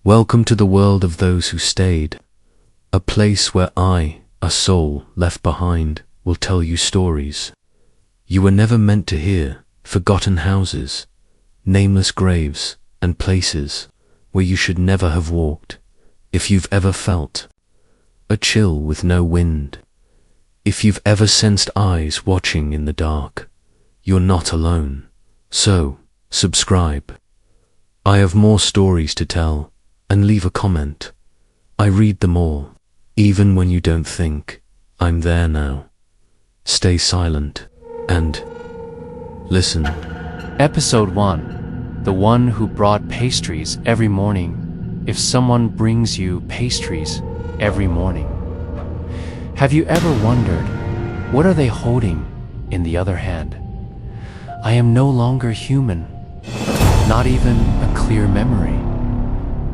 Welcome to the world of those who stayed, a place where I, a soul left behind, will tell you stories you were never meant to hear, forgotten houses, nameless graves, and places where you should never have walked. If you've ever felt a chill with no wind, if you've ever sensed eyes watching in the dark, you're not alone. So, subscribe. I have more stories to tell, and leave a comment. I read them all, even when you don't think I'm there now. Stay silent and listen. Episode 1. The one who brought pastries every morning. If someone brings you pastries every morning, have you ever wondered, what are they holding in the other hand? I am no longer human, not even a clear memory.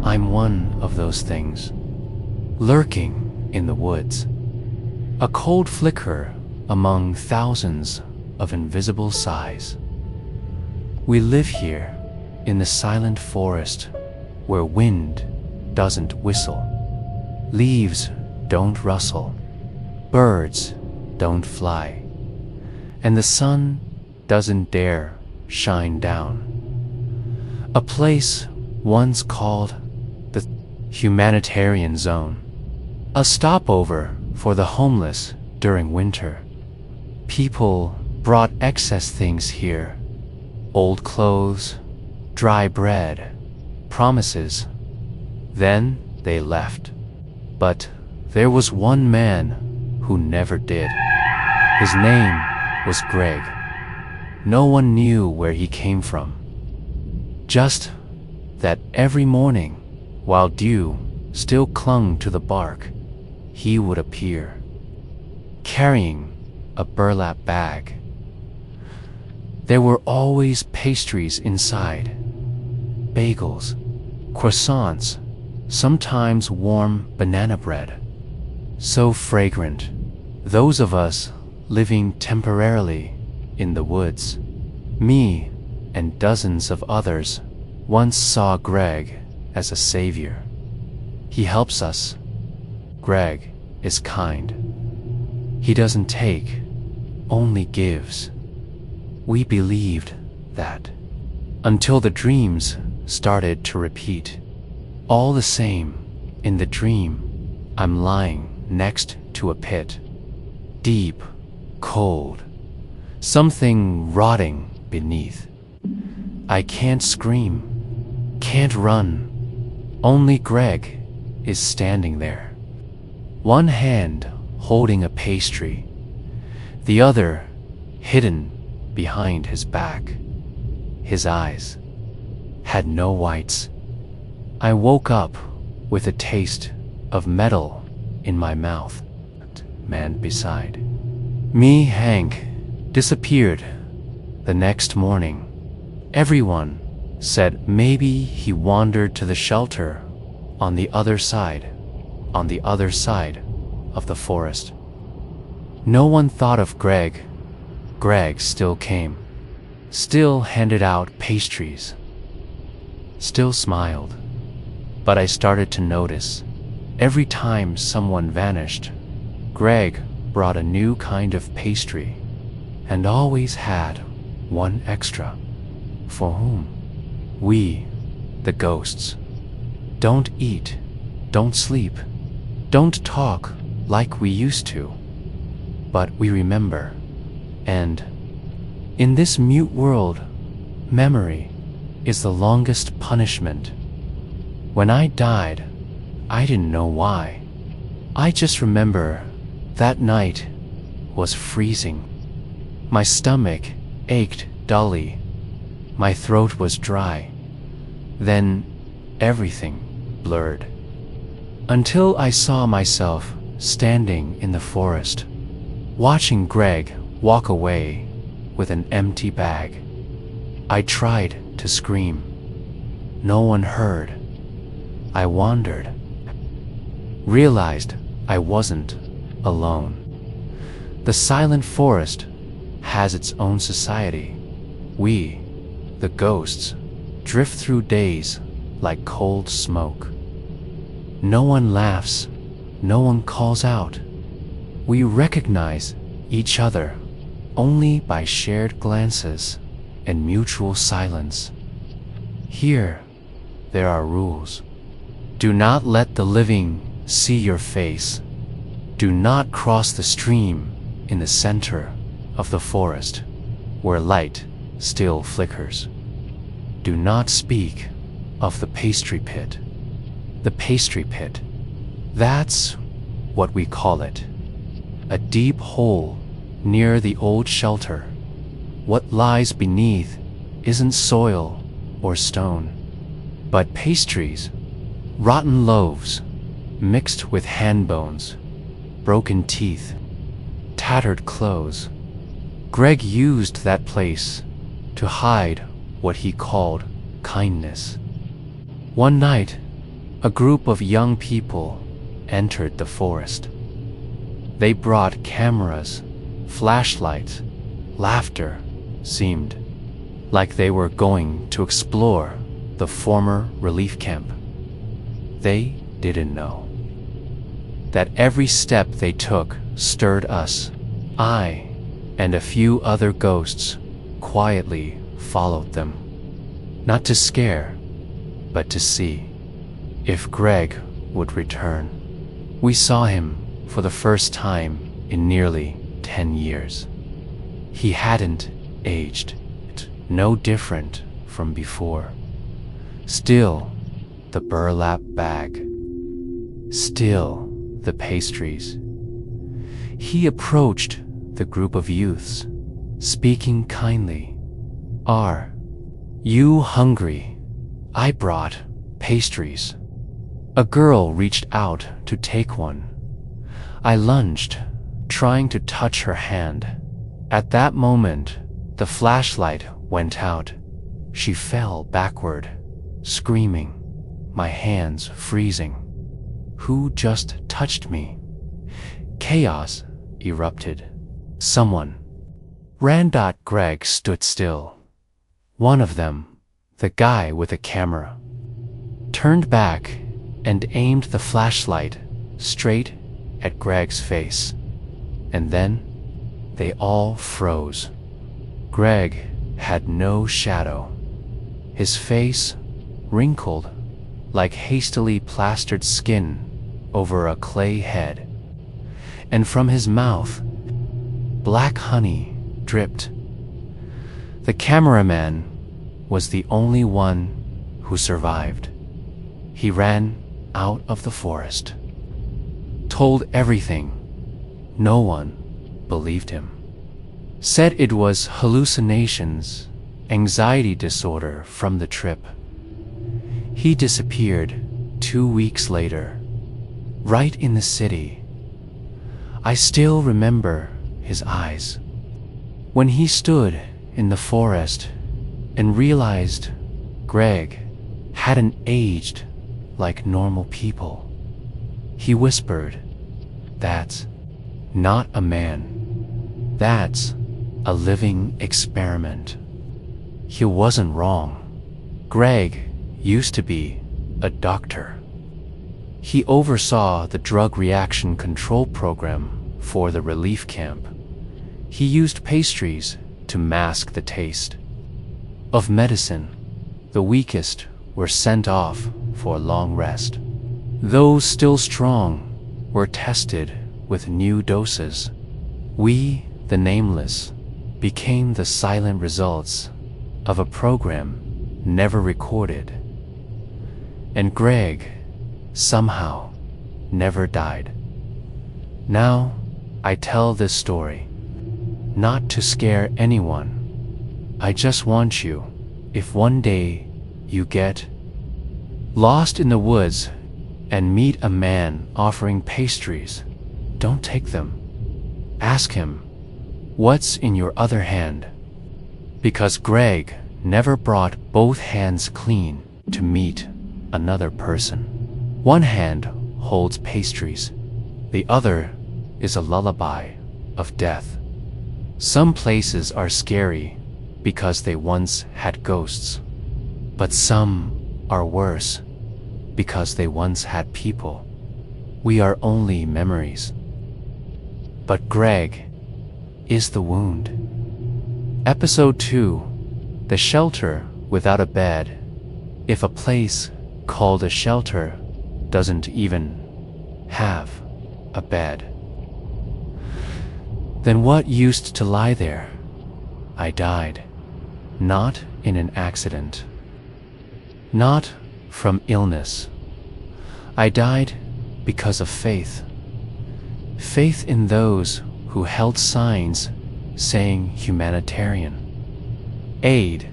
I'm one of those things, lurking in the woods, a cold flicker among thousands of invisible sighs. We live here in the silent forest where wind doesn't whistle, leaves don't rustle, birds don't fly, and the sun doesn't dare shine down. A place once called the humanitarian zone, a stopover for the homeless during winter. People brought excess things here: old clothes, dry bread, promises. Then they left. But there was one man who never did. His name was Greg. No one knew where he came from. Just that every morning, while dew still clung to the bark, he would appear, carrying a burlap bag. There were always pastries inside, bagels, croissants, sometimes warm banana bread. So fragrant, those of us living temporarily in the woods, me and dozens of others, once saw Greg as a savior. He helps us. Greg is kind. He doesn't take, only gives. We believed that, until the dreams started to repeat. All the same, in the dream, I'm lying next to a pit, deep, cold, something rotting beneath. I can't scream, can't run. Only Greg is standing there, one hand holding a pastry, the other hidden behind his back. His eyes had no whites. I woke up with a taste of metal in my mouth. Man beside me, Hank, disappeared the next morning. Everyone said maybe he wandered to the shelter on the other side of the forest. No one thought of Greg. Greg still came, still handed out pastries, still smiled. But I started to notice, every time someone vanished, Greg brought a new kind of pastry, and always had one extra. For whom? We, the ghosts. Don't eat, don't sleep, don't talk like we used to, but we remember. And in this mute world, memory is the longest punishment. When I died, I didn't know why. I just remember that night was freezing. My stomach ached dully. My throat was dry. Then everything blurred, until I saw myself standing in the forest, watching Greg walk away with an empty bag. I tried to scream. No one heard. I wandered, realized I wasn't alone. The silent forest has its own society. We, the ghosts, drift through days like cold smoke. No one laughs, no one calls out. We recognize each other only by shared glances and mutual silence. Here, there are rules. Do not let the living see your face. Do not cross the stream in the center of the forest, where light still flickers. Do not speak of the pastry pit. The pastry pit, that's what we call it. A deep hole near the old shelter. What lies beneath isn't soil or stone, but pastries, rotten loaves, mixed with hand bones, broken teeth, tattered clothes. Greg used that place to hide what he called kindness. One night, a group of young people entered the forest. They brought cameras, flashlights, laughter. Seemed like they were going to explore the former relief camp. They didn't know that every step they took stirred us. I and a few other ghosts quietly followed them, not to scare, but to see if Greg would return. We saw him for the first time in nearly 10 years. He hadn't aged, no different from before. Still the burlap bag, still the pastries. He approached the group of youths, speaking kindly. "Are you hungry? I brought pastries." A girl reached out to take one. I lunged, trying to touch her hand. At that moment, the flashlight went out. She fell backward, screaming, my hands freezing. Who just touched me? Chaos erupted. Someone ran. Greg stood still. One of them, the guy with the camera, turned back and aimed the flashlight straight at Greg's face. And then they all froze. Greg had no shadow. His face wrinkled like hastily plastered skin over a clay head. And from his mouth, black honey dripped. The cameraman was the only one who survived. He ran out of the forest, told everything. No one believed him. Said it was hallucinations, anxiety disorder from the trip. He disappeared 2 weeks later, right in the city. I still remember his eyes. When he stood in the forest and realized Greg hadn't aged like normal people, he whispered, "That's not a man. That's a living experiment." He wasn't wrong. Greg used to be a doctor. He oversaw the drug reaction control program for the relief camp. He used pastries to mask the taste of medicine. The weakest were sent off for a long rest. Those still strong were tested with new doses. We, the nameless, became the silent results of a program never recorded. And Greg, somehow, never died. Now, I tell this story, not to scare anyone. I just want you, if one day you get lost in the woods and meet a man offering pastries, don't take them. Ask him, "What's in your other hand?" Because Greg never brought both hands clean to meet another person. One hand holds pastries, the other is a lullaby of death. Some places are scary because they once had ghosts, but some are worse because they once had people. We are only memories. But Greg is the wound. Episode 2. The shelter without a bed. If a place called a shelter doesn't even have a bed, then what used to lie there? I died, not in an accident, not from illness. I died because of faith. Faith in those who held signs saying humanitarian aid.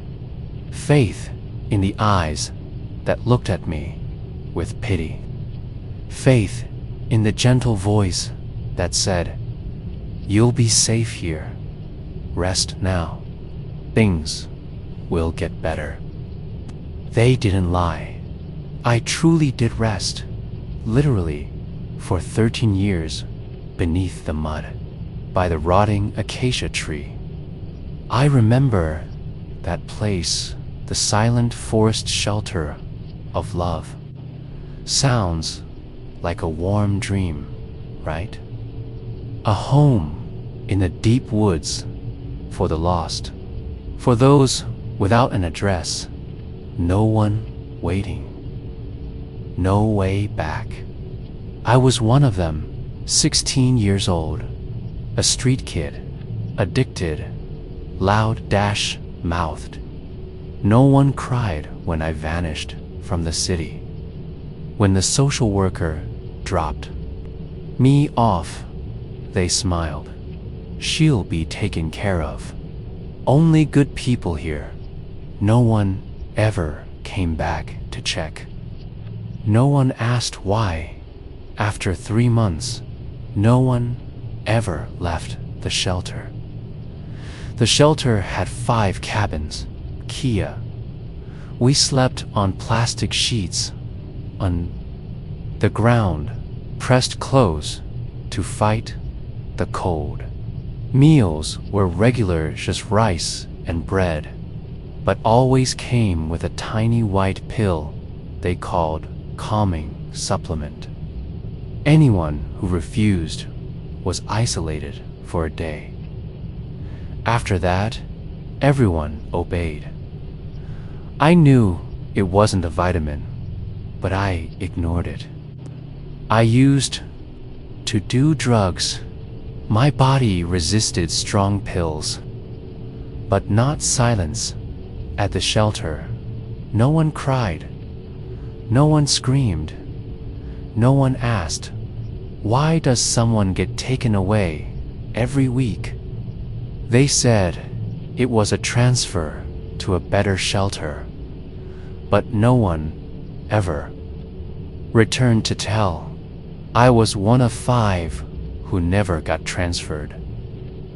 Faith in the eyes that looked at me with pity. Faith in the gentle voice that said, "You'll be safe here. Rest now. Things will get better." They didn't lie. I truly did rest, literally, for 13 years beneath the mud, by the rotting acacia tree. I remember that place, the silent forest shelter of love. Sounds like a warm dream, right? A home in the deep woods for the lost, for those without an address, no one waiting, no way back. I was one of them, 16 years old, a street kid, addicted, loud-mouthed. No one cried when I vanished from the city. When the social worker dropped me off, they smiled. She'll be taken care of. Only good people here. No one ever came back to check. No one asked why. After 3 months, no one ever left the shelter. The shelter had 5 cabins, Kia. We slept on plastic sheets, on the ground, pressed close to fight the cold. Meals were regular, just rice and bread, but always came with a tiny white pill they called calming supplement. Anyone who refused was isolated for a day. After that, everyone obeyed. I knew it wasn't a vitamin, but I ignored it. I used to do drugs. My body resisted strong pills, but not silence. At the shelter, no one cried, no one screamed, no one asked, "Why does someone get taken away every week?" They said it was a transfer to a better shelter, but no one ever returned to tell. I was one of 5 who never got transferred.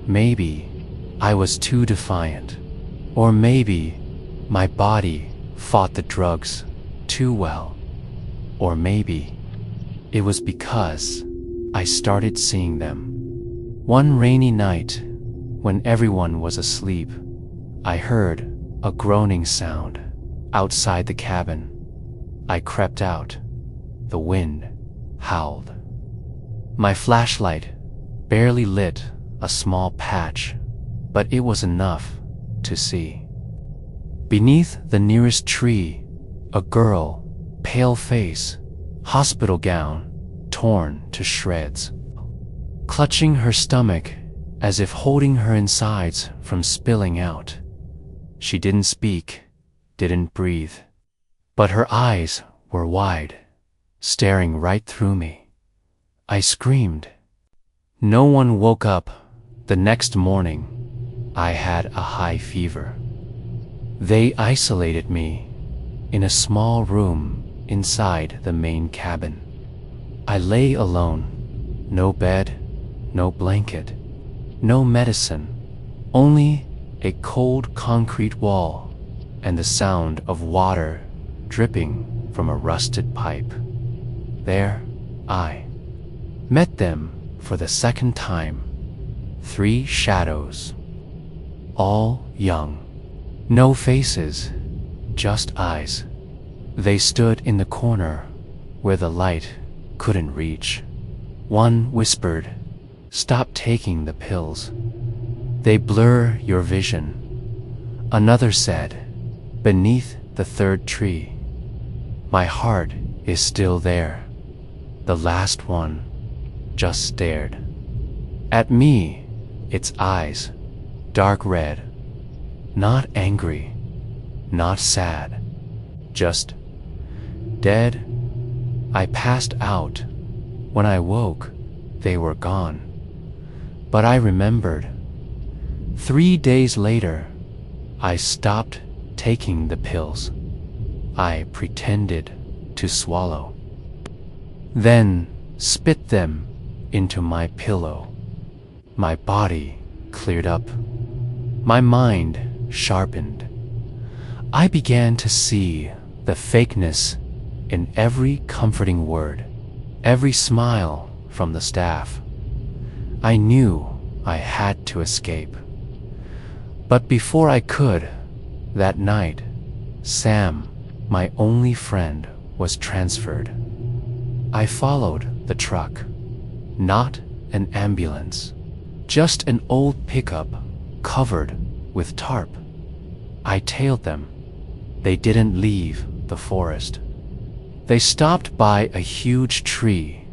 Maybe I was too defiant, or maybe my body fought the drugs too well, or maybe it was because I started seeing them. One rainy night, when everyone was asleep, I heard a groaning sound outside the cabin. I crept out. The wind howled. My flashlight barely lit a small patch, but it was enough to see. Beneath the nearest tree, a girl, pale face, hospital gown torn to shreds, clutching her stomach as if holding her insides from spilling out. She didn't speak, didn't breathe, but her eyes were wide, staring right through me. I screamed. No one woke up. The next morning, I had a high fever. They isolated me in a small room inside the main cabin. I lay alone. No bed, no blanket, no medicine, only a cold concrete wall and the sound of water dripping from a rusted pipe. There I met them for the second time. 3 shadows, all young. No faces, just eyes. They stood in the corner where the light couldn't reach. One whispered, "Stop taking the pills. They blur your vision." Another said, "Beneath the third tree." My heart is still there. The last one just stared at me, its eyes dark red, not angry, not sad, just dead. I passed out. When I woke, they were gone. But I remembered. 3 days later, I stopped taking the pills. I pretended to swallow, then spit them into my pillow. My body cleared up. My mind sharpened. I began to see the fakeness in every comforting word, every smile from the staff. I knew I had to escape. But before I could, that night, Sam, my only friend, was transferred. I followed the truck, not an ambulance, just an old pickup covered with tarp. I tailed them. They didn't leave the forest. They stopped by a huge tree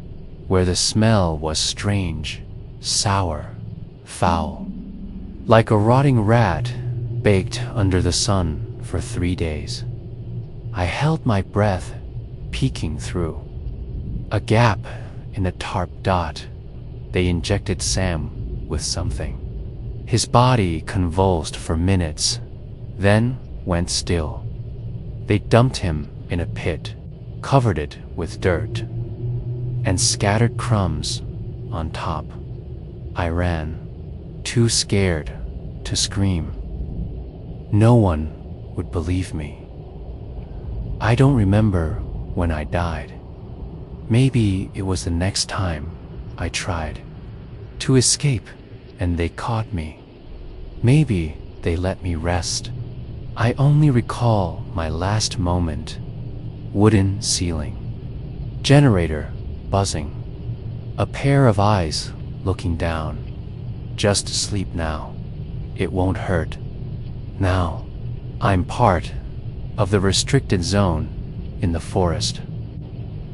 where the smell was strange, sour, foul, like a rotting rat baked under the sun for 3 days. I held my breath, peeking through a gap in the tarp dot. They injected Sam with something. His body convulsed for minutes, then went still. They dumped him in a pit, covered it with dirt, and scattered crumbs on top. I ran, too scared to scream. No one would believe me. I don't remember when I died. Maybe it was the next time I tried to escape and they caught me. Maybe they let me rest. I only recall my last moment. Wooden ceiling, generator buzzing, a pair of eyes looking down. Just sleep now. It won't hurt. Now, I'm part of the restricted zone in the forest.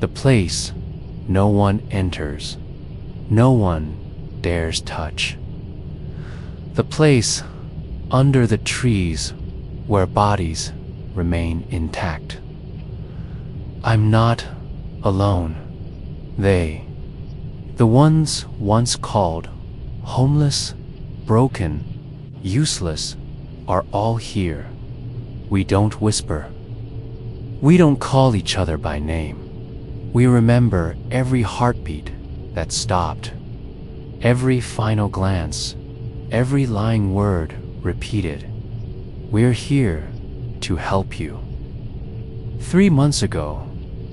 The place no one enters, no one dares touch. The place under the trees where bodies remain intact. I'm not alone. They, the ones once called homeless, broken, useless, are all here. We don't whisper. We don't call each other by name. We remember every heartbeat that stopped, every final glance, every lying word repeated. We're here to help you. 3 months ago,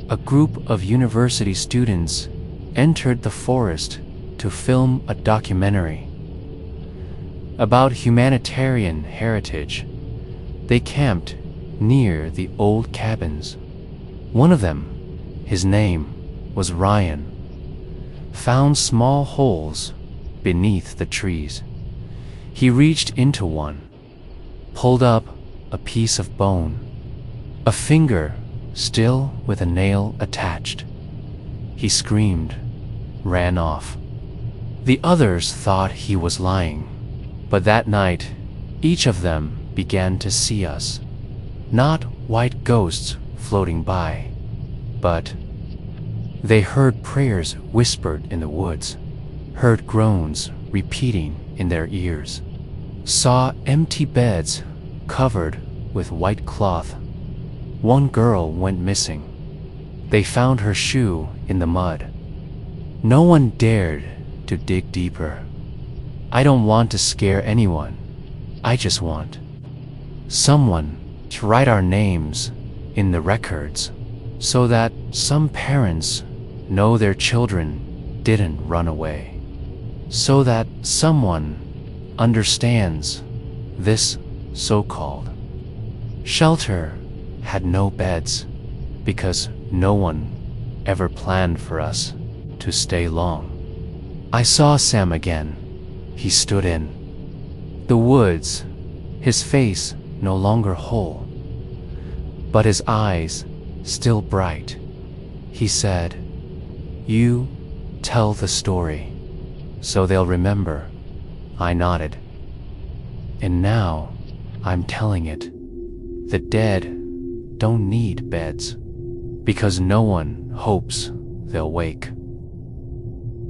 a group of university students entered the forest to film a documentary about humanitarian heritage. They camped near the old cabins. One of them, his name was Ryan, found small holes beneath the trees. He reached into one, pulled up a piece of bone, a finger still with a nail attached. He screamed, ran off. The others thought he was lying, but that night, each of them began to see us. Not white ghosts floating by, but they heard prayers whispered in the woods, heard groans repeating in their ears, saw empty beds covered with white cloth. One girl went missing. They found her shoe in the mud. No one dared to dig deeper. I don't want to scare anyone. I just want someone to write our names in the records so that some parents know their children didn't run away, so that someone understands this so-called shelter had no beds because no one ever planned for us to stay long. I saw Sam again. He stood in the woods, his face no longer whole, but his eyes still bright. He said, "You tell the story, so they'll remember." I nodded. "And now I'm telling it. The dead don't need beds, because no one hopes they'll wake.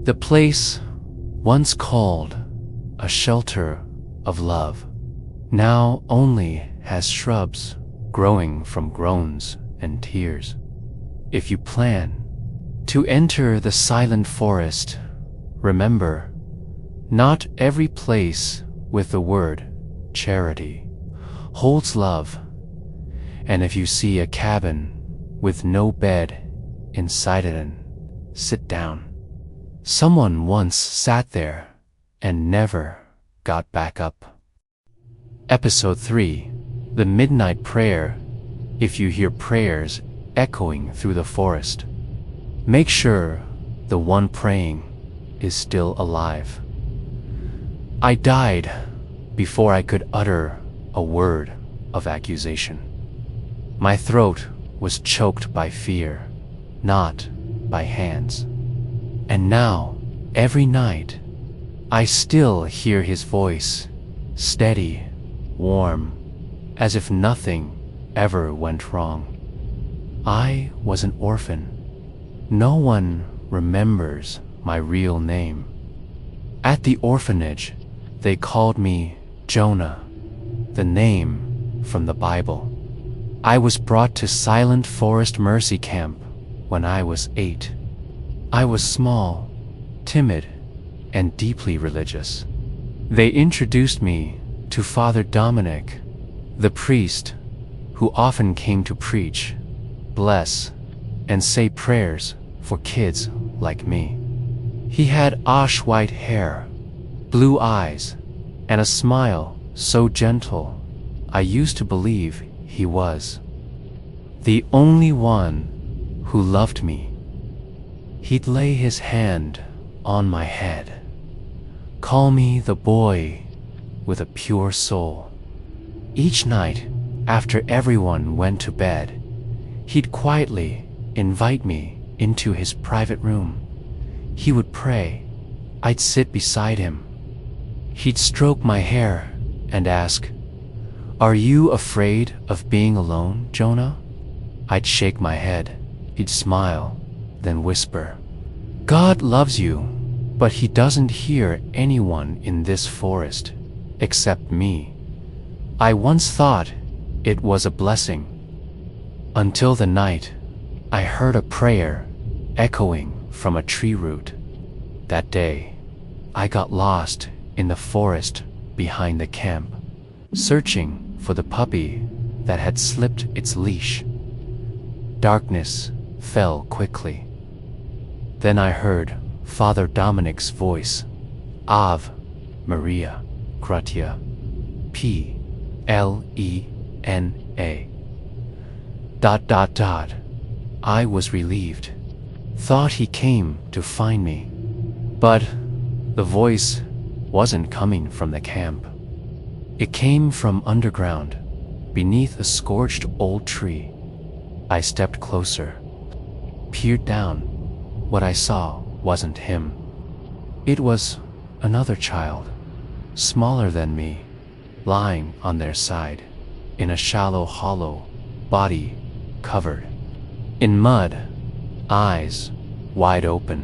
The place once called a shelter of love now only has shrubs growing from groans and tears. If you plan to enter the silent forest, remember, not every place with the word charity holds love. And if you see a cabin with no bed inside it, sit down. Someone once sat there and never got back up." Episode 3, The Midnight Prayer. If you hear prayers echoing through the forest, make sure the one praying is still alive. I died before I could utter a word of accusation. My throat was choked by fear, not by hands. And now, every night, I still hear his voice, steady, warm, as if nothing ever went wrong. I was an orphan. No one remembers my real name. At the orphanage, they called me Jonah, the name from the Bible. I was brought to Silent Forest Mercy Camp when I was 8. I was small, timid, and deeply religious. They introduced me to Father Dominic, the priest who often came to preach, bless, and say prayers for kids like me. He had ash-white hair, blue eyes, and a smile so gentle I used to believe he was the only one who loved me. He'd lay his hand on my head, call me the boy with a pure soul. Each night, after everyone went to bed, he'd quietly invite me into his private room. He would pray. I'd sit beside him. He'd stroke my hair and ask, "Are you afraid of being alone, Jonah?" I'd shake my head. He'd smile, then whisper, "God loves you, but he doesn't hear anyone in this forest except me." I once thought it was a blessing, until the night I heard a prayer echoing from a tree root. That day, I got lost in the forest behind the camp, searching for the puppy that had slipped its leash. Darkness fell quickly. Then I heard Father Dominic's voice, Ave Maria, Gratia, P-L-E-N-A. ... I was relieved, thought he came to find me. But the voice wasn't coming from the camp. It came from underground, beneath a scorched old tree. I stepped closer, peered down. What I saw wasn't him. It was another child, smaller than me, lying on their side, in a shallow hollow, body covered in mud, eyes wide open.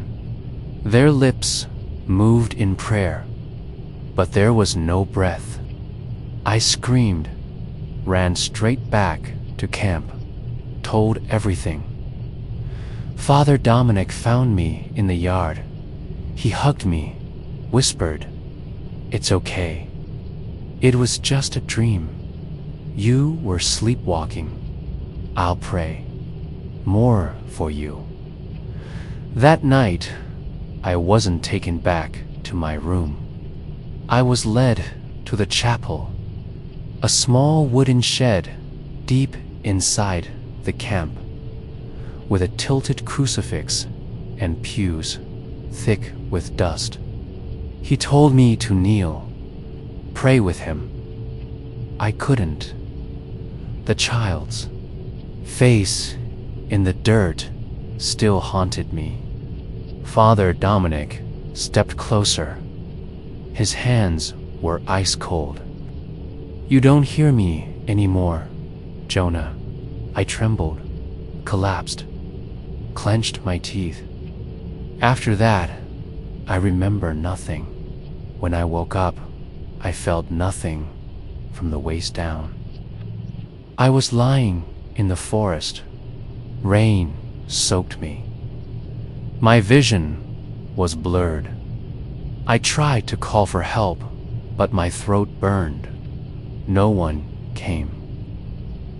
Their lips moved in prayer, but there was no breath. I screamed, ran straight back to camp, told everything. Father Dominic found me in the yard. He hugged me, whispered, "It's okay. It was just a dream. You were sleepwalking. I'll pray more for you." That night, I wasn't taken back to my room. I was led to the chapel, a small wooden shed deep inside the camp. with a tilted crucifix and pews thick with dust. He told me to kneel, pray with him. I couldn't. The child's face in the dirt still haunted me. Father Dominic stepped closer. His hands were ice cold. "You don't hear me anymore, Jonah." I trembled, collapsed, clenched my teeth. After that, I remember nothing. When I woke up, I felt nothing from the waist down. I was lying in the forest. Rain soaked me. My vision was blurred. I tried to call for help, but my throat burned. No one came.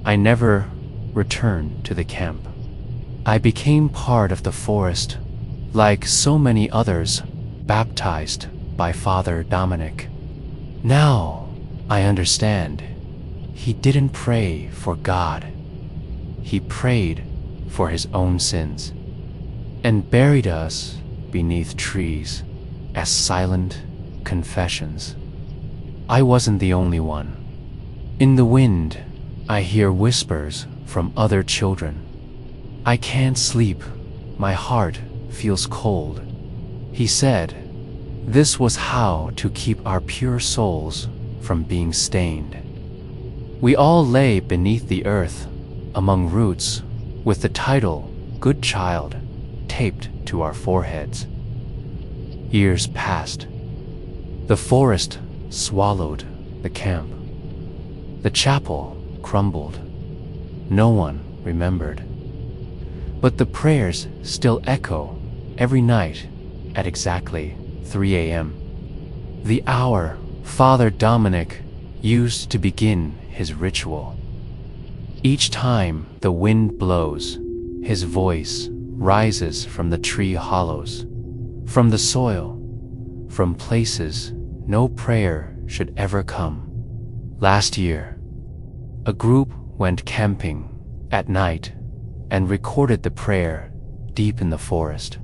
I never returned to the camp. I became part of the forest, like so many others baptized by Father Dominic. Now I understand. He didn't pray for God. He prayed for his own sins and buried us beneath trees as silent confessions. I wasn't the only one. In the wind, I hear whispers from other children. I can't sleep. My heart feels cold. He said, this was how to keep our pure souls from being stained. We all lay beneath the earth, among roots, with the title, Good Child, taped to our foreheads. Years passed. The forest swallowed the camp. The chapel crumbled. No one remembered. But the prayers still echo every night at exactly 3 a.m. The hour Father Dominic used to begin his ritual. Each time the wind blows, his voice rises from the tree hollows, from the soil, from places no prayer should ever come. Last year, a group went camping at night and recorded the prayer deep in the forest.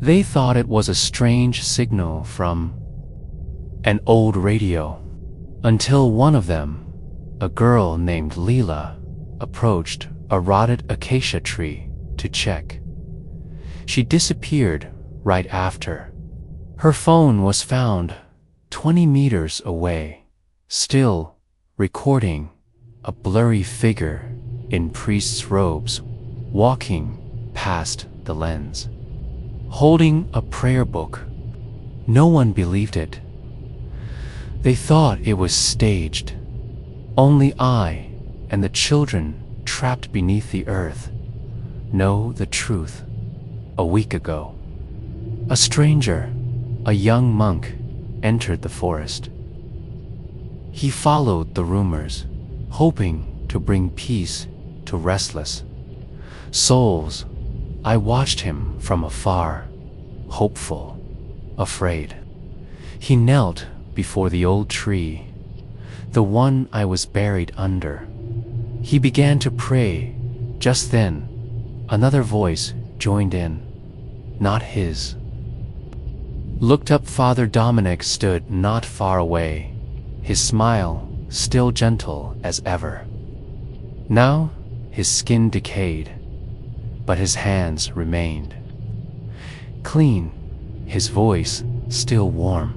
They thought it was a strange signal from an old radio, until one of them, a girl named Leela, approached a rotted acacia tree to check. She disappeared right after. Her phone was found 20 meters away, still recording a blurry figure in priest's robes walking past the lens, holding a prayer book. No one believed it. They thought it was staged. Only I and the children trapped beneath the earth know the truth. A week ago, a stranger, a young monk, entered the forest. He followed the rumors, hoping to bring peace to restless souls. I watched him from afar, hopeful, afraid. He knelt before the old tree, the one I was buried under. He began to pray. Just then, another voice joined in, not his. Looked up. Father Dominic stood not far away, his smile still gentle as ever. Now his skin decayed, but his hands remained clean, his voice still warm.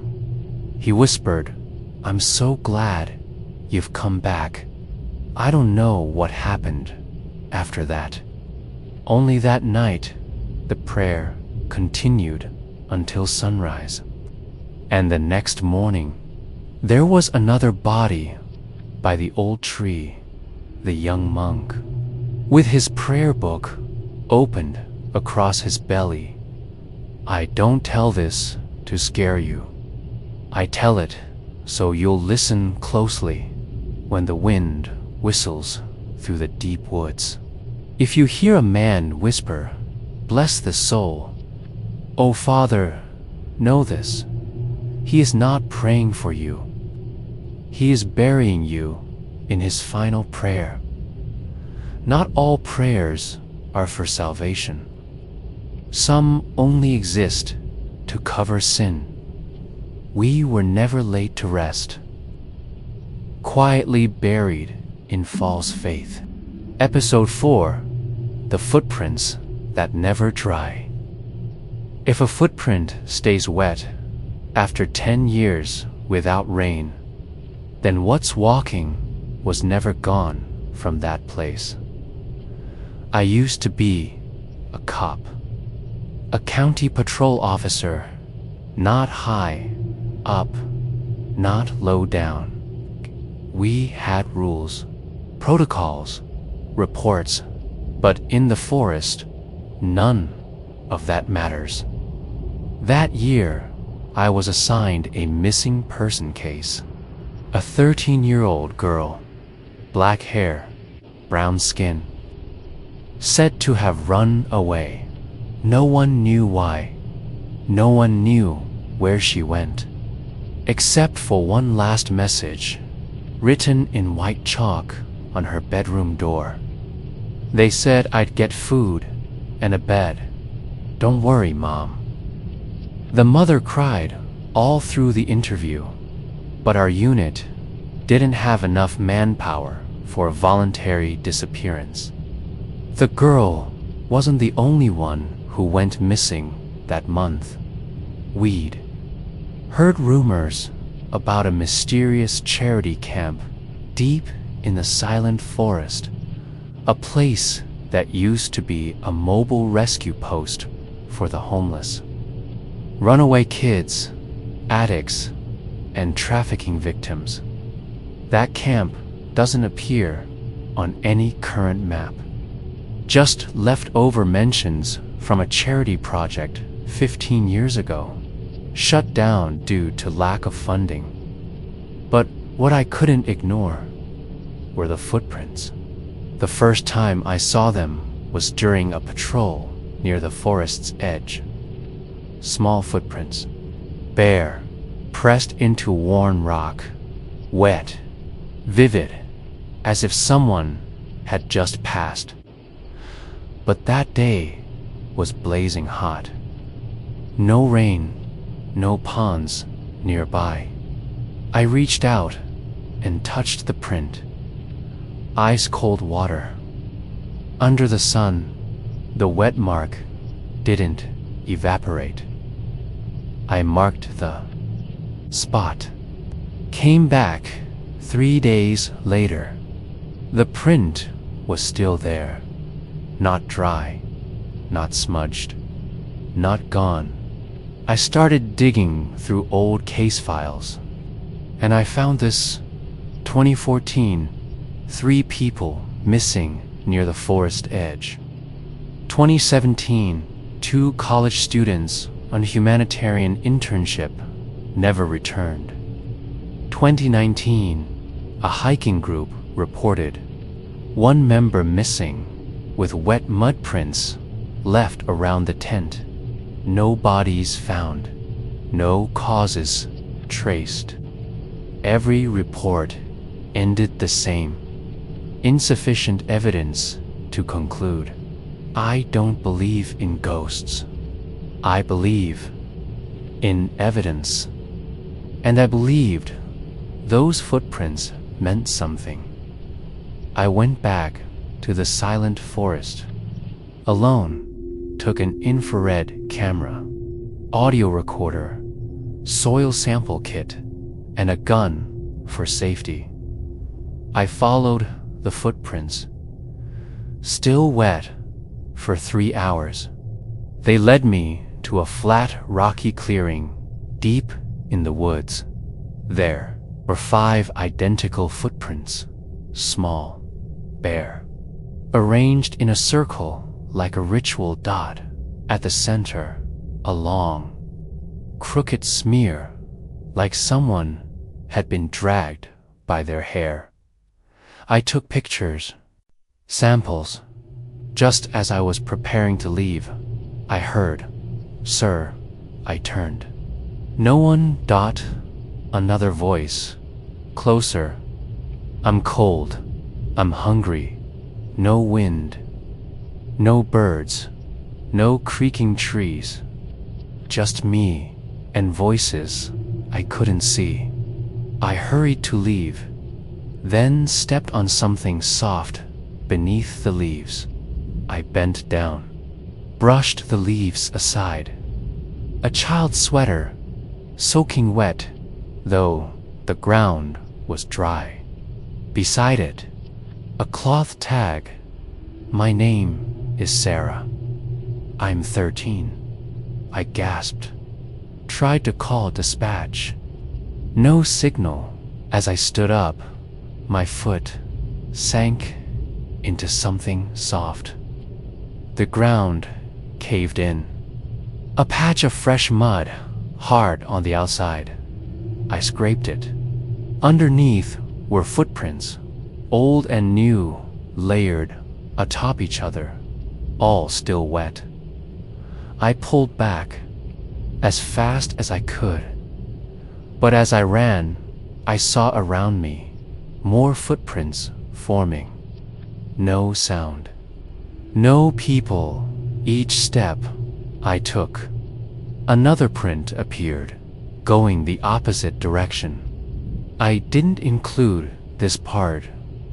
He whispered, "I'm so glad you've come back." I don't know what happened after that. Only that night, the prayer continued until sunrise. And the next morning, there was another body by the old tree, the young monk, with his prayer book opened across his belly. I don't tell this to scare you. I tell it so you'll listen closely when the wind whistles through the deep woods. If you hear a man whisper, "Bless the soul," "Oh Father, know this," he is not praying for you. He is burying you in his final prayer. Not all prayers are for salvation. Some only exist to cover sin. We were never laid to rest, quietly buried in false faith. Episode 4: The Footprints That Never Dry. If a footprint stays wet after 10 years without rain, then what's walking was never gone from that place. I used to be a cop, a county patrol officer, not high up, not low down. We had rules, protocols, reports, but in the forest, none of that matters. That year, I was assigned a missing person case. A 13-year-old girl, black hair, brown skin, said to have run away. No one knew why. No one knew where she went, except for one last message, written in white chalk on her bedroom door. They said I'd get food and a bed. Don't worry, Mom. The mother cried all through the interview, but our unit didn't have enough manpower for a voluntary disappearance. The girl wasn't the only one who went missing that month. We'd heard rumors about a mysterious charity camp deep in the silent forest, a place that used to be a mobile rescue post for the homeless, runaway kids, addicts, and trafficking victims. That camp doesn't appear on any current map. Just leftover mentions from a charity project 15 years ago, shut down due to lack of funding. But what I couldn't ignore were the footprints. The first time I saw them was during a patrol near the forest's edge. Small footprints, bare, pressed into worn rock, wet, vivid, as if someone had just passed. But that day was blazing hot. No rain, no ponds nearby. I reached out and touched the print. Ice-cold water. Under the sun, the wet mark didn't evaporate. I marked the spot. Came back 3 days later. The print was still there. Not dry, not smudged, not gone. I started digging through old case files, and I found this 2014, 3 people missing near the forest edge. 2017, 2 college students on humanitarian internship never returned. 2019, a hiking group reported 1 member missing with wet mud prints left around the tent. No bodies found, no causes traced. Every report ended the same. Insufficient evidence to conclude. I don't believe in ghosts. I believe in evidence. And I believed those footprints meant something. I went back to the silent forest, alone, took an infrared camera, audio recorder, soil sample kit, and a gun for safety. I followed the footprints, still wet, for 3 hours. They led me to a flat, rocky clearing deep in the woods. There were 5 identical footprints, small, bare, arranged in a circle like a ritual dot. At the center, a long, crooked smear, like someone had been dragged by their hair. I took pictures, samples. Just as I was preparing to leave, I heard, "Sir," I turned. "No one." Another voice, closer. "I'm cold. I'm hungry. No wind." No birds, no creaking trees, just me and voices I couldn't see. I hurried to leave, then stepped on something soft beneath the leaves. I bent down, brushed the leaves aside. A child's sweater, soaking wet, though the ground was dry. Beside it, a cloth tag. My name is Sarah. I'm 13. I gasped, tried to call dispatch. No signal. As I stood up, my foot sank into something soft. The ground caved in. A patch of fresh mud, hard on the outside. I scraped it. Underneath were footprints, old and new, layered atop each other, all still wet. I pulled back as fast as I could. But as I ran, I saw around me more footprints forming. No sound. No people. Each step I took, another print appeared, going the opposite direction. I didn't include this part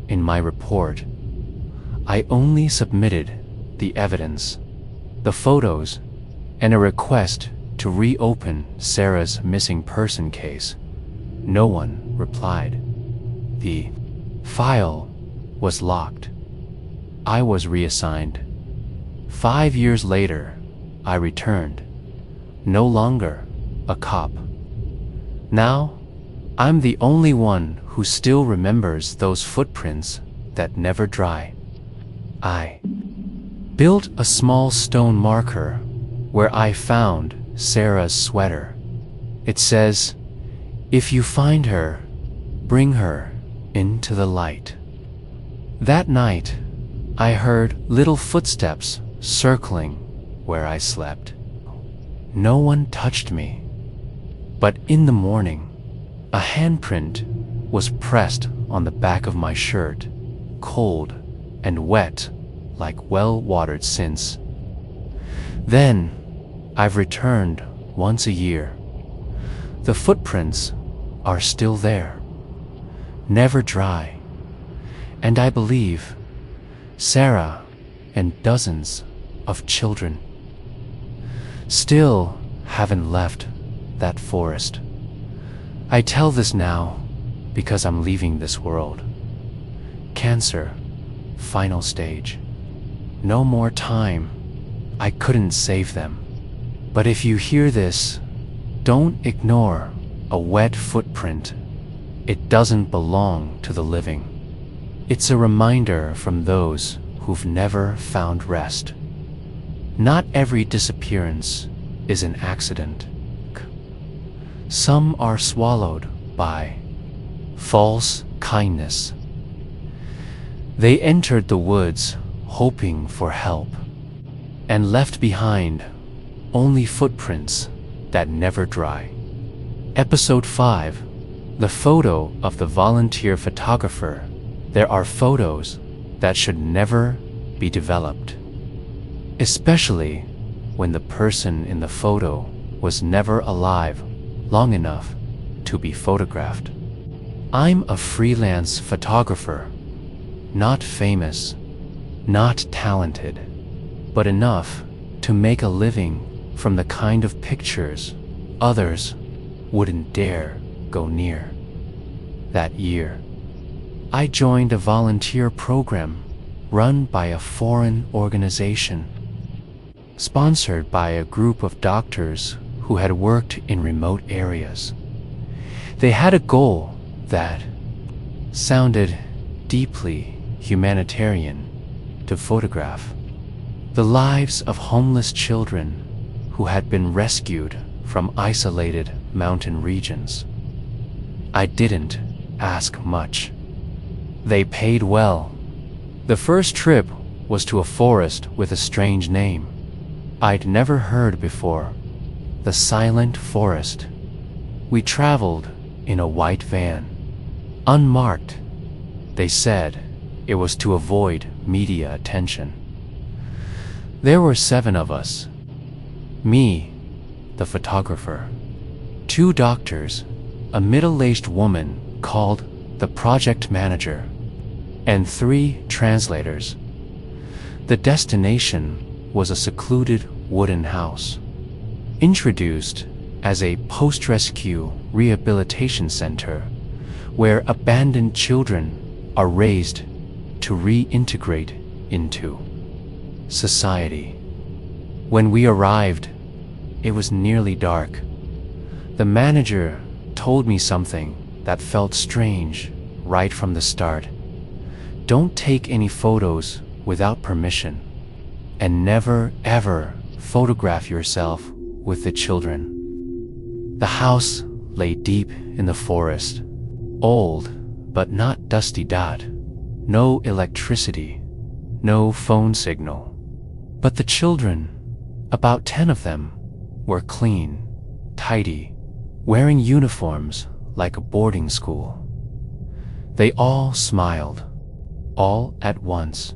in my report. I only submitted the evidence, the photos, and a request to reopen Sarah's missing person case. No one replied. The file was locked. I was reassigned. 5 years later, I returned, no longer a cop. Now, I'm the only one who still remembers those footprints that never dry. I built a small stone marker where I found Sarah's sweater. It says, "If you find her, bring her into the light." That night, I heard little footsteps circling where I slept. No one touched me. But in the morning, a handprint was pressed on the back of my shirt, cold and wet like well-watered since. Then, I've returned once a year. The footprints are still there, never dry, and I believe Sarah and dozens of children still haven't left that forest. I tell this now because I'm leaving this world. Cancer, final stage. No more time. I couldn't save them. But if you hear this, don't ignore a wet footprint. It doesn't belong to the living. It's a reminder from those who've never found rest. Not every disappearance is an accident. Some are swallowed by false kindness. They entered the woods hoping for help and left behind only footprints that never dry. Episode 5, the photo of the volunteer photographer. There are photos that should never be developed, especially when the person in the photo was never alive long enough to be photographed. I'm a freelance photographer, not famous, not talented, but enough to make a living from the kind of pictures others wouldn't dare go near. That year, I joined a volunteer program run by a foreign organization, sponsored by a group of doctors who had worked in remote areas. They had a goal that sounded deeply humanitarian to photograph: the lives of homeless children who had been rescued from isolated mountain regions. I didn't ask much. They paid well. The first trip was to a forest with a strange name I'd never heard before: the Silent Forest. We traveled in a white van, unmarked. They said it was to avoid media attention. There were 7 of us. Me, the photographer, 2 doctors, a middle-aged woman called the project manager, and 3 translators. The destination was a secluded wooden house, introduced as a post-rescue rehabilitation center where abandoned children are raised to reintegrate into society. When we arrived, it was nearly dark. The manager told me something that felt strange right from the start. Don't take any photos without permission, and never ever photograph yourself with the children. The house lay deep in the forest, old but not dusty. No electricity, no phone signal. But the children, about 10 of them, were clean, tidy, wearing uniforms like a boarding school. They all smiled, all at once,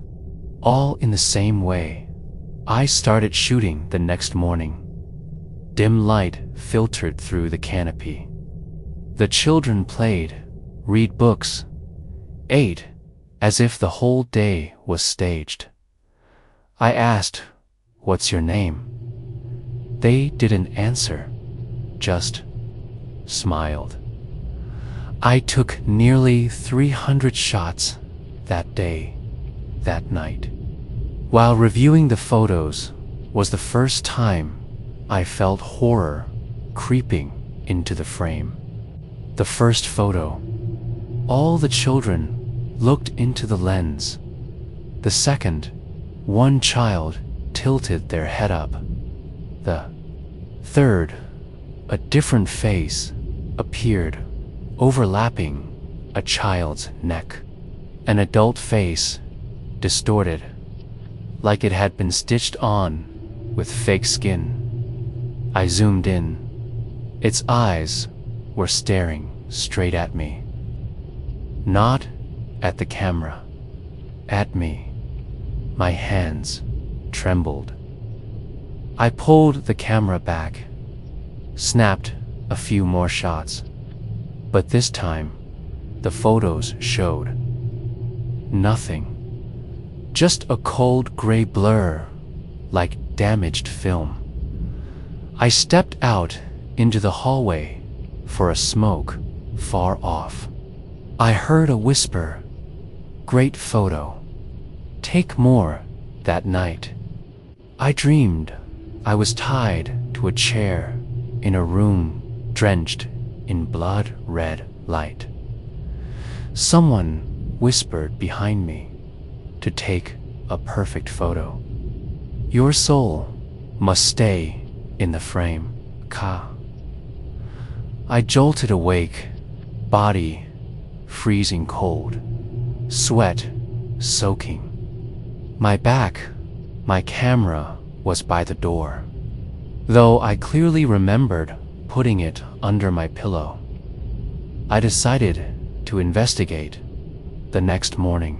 all in the same way. I started shooting the next morning. Dim light filtered through the canopy. The children played, read books, ate, as if the whole day was staged. I asked, "What's your name?" They didn't answer, just smiled. I took nearly 300 shots that day, that night. While reviewing the photos was the first time I felt horror creeping into the frame. The first photo, all the children looked into the lens. The second, one child tilted their head up. The third, a different face appeared, overlapping a child's neck. An adult face, distorted, like it had been stitched on with fake skin. I zoomed in. Its eyes were staring straight at me. Not at the camera, at me. My hands trembled. I pulled the camera back, snapped a few more shots, but this time the photos showed nothing. Just a cold gray blur, like damaged film. I stepped out into the hallway for a smoke far off. I heard a whisper, "Great photo. Take more." That night, I dreamed I was tied to a chair in a room drenched in blood-red light. Someone whispered behind me to take a perfect photo. "Your soul must stay in the frame, Ka." I jolted awake, body freezing cold, sweat soaking. My back, my camera was by the door, though I clearly remembered putting it under my pillow. I decided to investigate the next morning.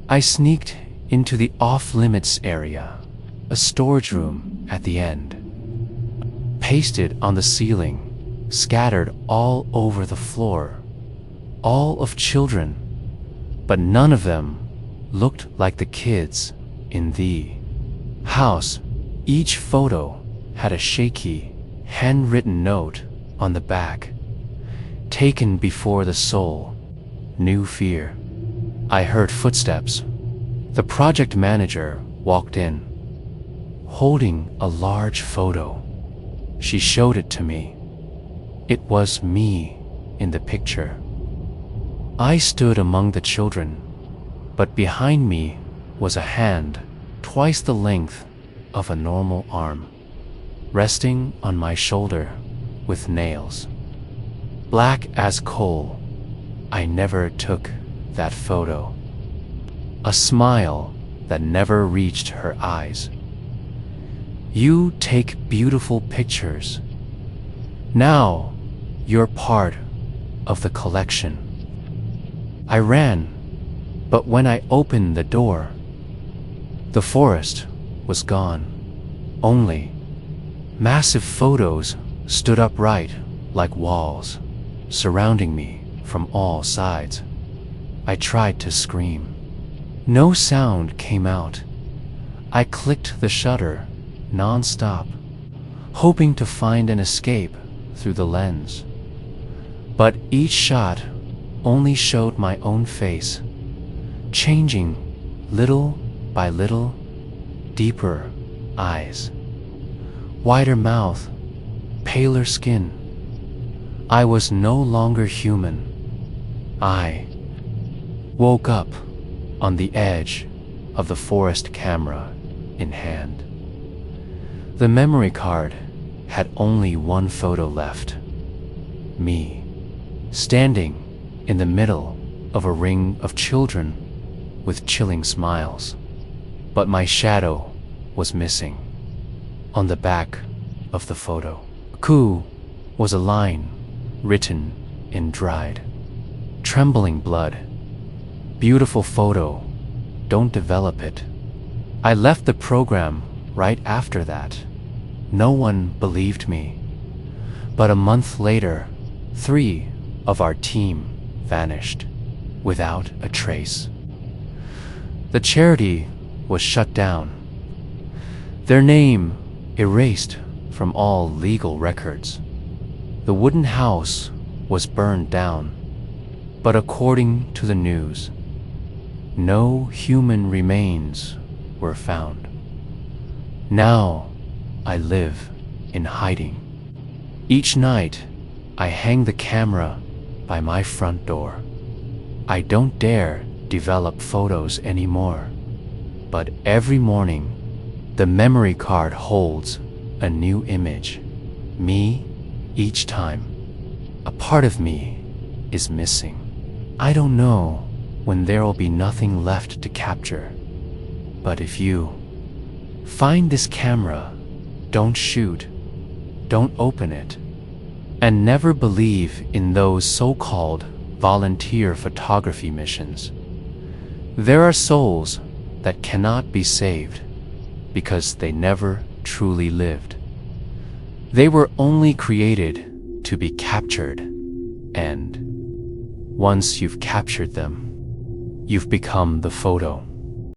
I sneaked into the off-limits area, a storage room at the end. Pasted on the ceiling, scattered all over the floor, all of children, but none of them looked like the kids in the house. Each photo had a shaky, handwritten note on the back, taken before the soul knew fear. I heard footsteps. The project manager walked in, holding a large photo. She showed it to me. It was me in the picture. I stood among the children, but behind me was a hand twice the length of a normal arm, resting on my shoulder with nails. Black as coal. I never took that photo. A smile that never reached her eyes. "You take beautiful pictures. Now you're part of the collection." I ran, but when I opened the door, the forest was gone. Only massive photos stood upright like walls, surrounding me from all sides. I tried to scream. No sound came out. I clicked the shutter non-stop, hoping to find an escape through the lens. But each shot only showed my own face, changing little by little. Deeper eyes, wider mouth, paler skin. I was no longer human. I woke up on the edge of the forest, camera in hand. The memory card had only one photo left. Me, standing in the middle of a ring of children with chilling smiles. But my shadow was missing. On the back of the photo, "Ku" was a line written in dried, trembling blood. "Beautiful photo, don't develop it." I left the program right after that. No one believed me. But a month later, 3 of our team vanished without a trace. The charity was shut down, their name erased from all legal records. The wooden house was burned down, but according to the news, no human remains were found. Now I live in hiding. Each night I hang the camera by my front door. I don't dare develop photos anymore. But every morning, the memory card holds a new image. Me, each time. A part of me is missing. I don't know when there will be nothing left to capture. But if you find this camera, don't shoot, don't open it, and never believe in those so-called volunteer photography missions. There are souls that cannot be saved because they never truly lived. They were only created to be captured, and once you've captured them, you've become the photo.